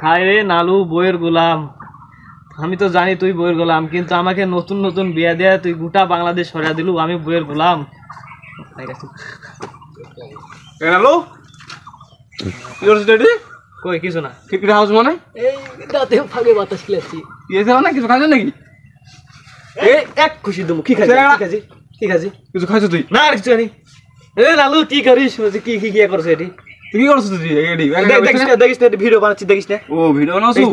হায় রে নালু বইয়ের গোলাম। আমি তো জানি তুই বইয়ের গোলাম, কিন্তু আমাকে নতুন নতুন বিয়া দেয়া তুই গোটা বাংলাদেশ সরিয়ে দিলু, আমি বইয়ের গোলাম। নালু কি করছিস রেডি? কই কিছু না, খিটখিটে হাউস মানে এই দাঁতে ফাঁকে বাতাস খেলাচ্ছি। ইয়েছে মানে কিছু খাইছ নাকি? এই এক খুশি দেবো। কি খাইছি কি খাইছি? কিছু খাইছ তুই? না আর কিছু জানি। এ নালু কি করিস? কি কি কি করছিস এটি? তুই কি করছিস তুই এডি? দেখিস না ভিডিও বানাচ্ছি, দেখিস না? ও ভিডিও বানাচ্ছিস?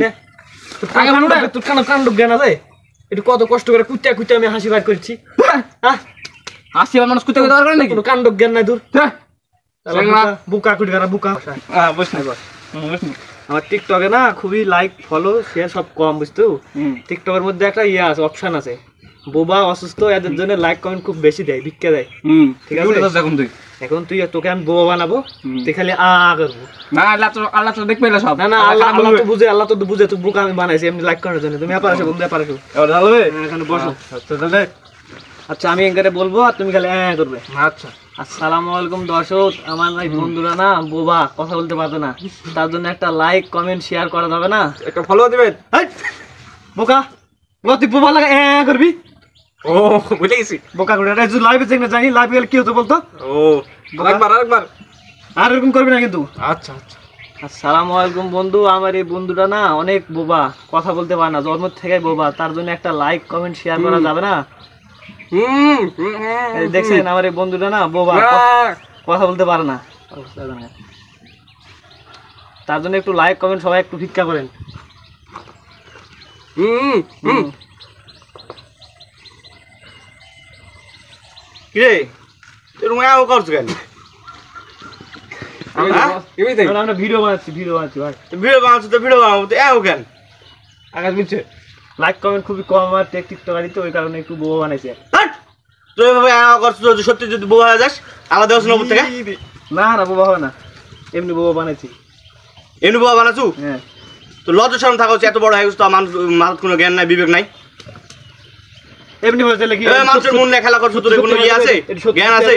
আগে মানুষ তোর কাণ্ড জ্ঞান আছে? একটু কত কষ্ট করে কুত্তা কুত্তা আমি হাসি বার করছি। হ্যাঁ হাসি মানুষ কুত্তা কুত্তা করে নাকি? কোনো কাণ্ড জ্ঞান নাই তোর। বুকা কুটি করা বুকা। হ্যাঁ বস না বস। আমার টিকটকে না খুবই লাইক ফলো শেয়ার সব কম, বুঝতো? টিকটকের মধ্যে একটা ইয়ে আছে, অপশন আছে, বোবা অসুস্থ এদের জন্য লাইক কমেন্ট খুব বেশি দেয়, ভিক্ষা দেয়। ঠিক আছে এখন তুই তোকে আমি বোবা বানাবো, তুই খালি আ করবো। না আল্লাহ তো দেখবে না সব। না না আল্লাহ তো বুঝে তুই বুকা আমি বানাইছি এমনি লাইক করার জন্য। তুমি ব্যাপার আসো বন্ধু, ব্যাপার আসো এখানে বসো। আচ্ছা আমি এখানে বলবো আর তুমি খালি করবে। আচ্ছা আসসালামু আলাইকুম দর্শক, আমার ভাই বন্ধুরা না বোবা, কথা বলতে পারবে না, তার জন্য একটা লাইক কমেন্ট শেয়ার করা যাবে না? একটা ফলো দিবেন। বোকা তুই বোবা লাগা করবি। ও বুঝে গেছি। বোকা করে লাইভে দেখলে জানি লাইভ গেলে কি হতো বলতো? ও আরেকবার আর এরকম করবি না কিন্তু। আচ্ছা আচ্ছা। আসসালামু আলাইকুম বন্ধু, আমার এই বন্ধুটা না অনেক বোবা, কথা বলতে পারে না, জন্ম থেকে বোবা, তার জন্য একটা লাইক কমেন্ট শেয়ার করা যাবে না? দেখছেন আমার এই বন্ধুটা না বোবা, কথা বলতে পারে না, তার জন্য একটু লাইক কমেন্ট সবাই একটু ভিক্ষা করেন। কিরে এরকম এও করছ কেন? আমরা ভিডিও বানাচ্ছি ভাই। ভিডিও বানাচ্ছ তো ভিডিও বানাবো তো এও কেন? আকাশ বুঝছে লাইক কমেন্ট খুবই কম আমার টিকটকারি, তো ওই কারণে একটু বোবা বানাইছে। তুই এভাবে করছ, সত্যি যদি বোবা হয়ে যাস আলাদা হস নবর থেকে? না না বোবা হয় না, এমনি বোবা বানাইছি। এমনি বোবা বানাচ্ছু? হ্যাঁ। তো লজ্জা শরম থাকা হচ্ছে, এত বড় হয়ে গেছে তো মানুষ কোনো জ্ঞান নাই, বিবেক নাই। এমনি বলতে কি মানুষের মন নিয়ে খেলা করছো, তোর কোনো ইয়ে আছে, জ্ঞান আছে?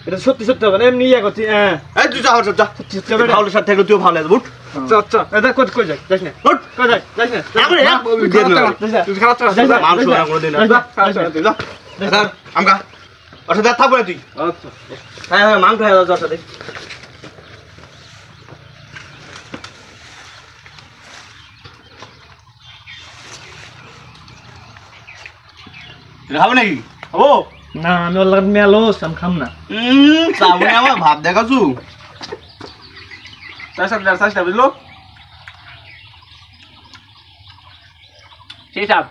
এটা সত্যি সত্যি হবে না, এমনি ইয়া করছি। হ্যাঁ তুই যা সত্যি ভালো সাথে থাকলে তুইও ভালো আছে। বুট আচ্ছা আচ্ছা এটা কই যাস না, কই যাস না মানুষ কোনোদিন আমকা ওর সাথে থাকবো না তুই। আচ্ছা হ্যাঁ মাংস হয়ে যাচ্ছে ওর সাথে। খাবো নাকি? ও না আমি ওর লাগে মেলোস আমি খাম না। চাবনি আমার ভাব দেখাছু চাষটা বুঝলো? সেই সাপ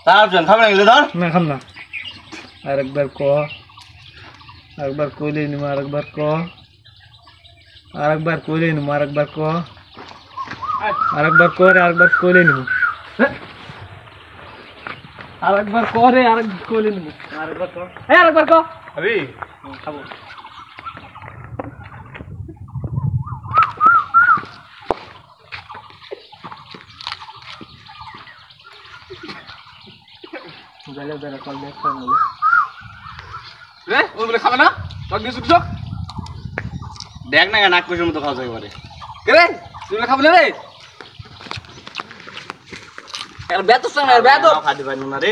তার খাবে না গেলে ধর না খাম না। আরেকবার কইলে নিমু, আরেকবার কইলে নিমু, আরেকবার কইলে নিমু, আরেকবার কইলে নিমু, আরেকবার আবি খাবো। খাবে না দেখ না নাক পয়সার মতো খাওয়া যায় এবারে। তুই খাবে না রে? বেতস না বেতস খাতে পারি না রে।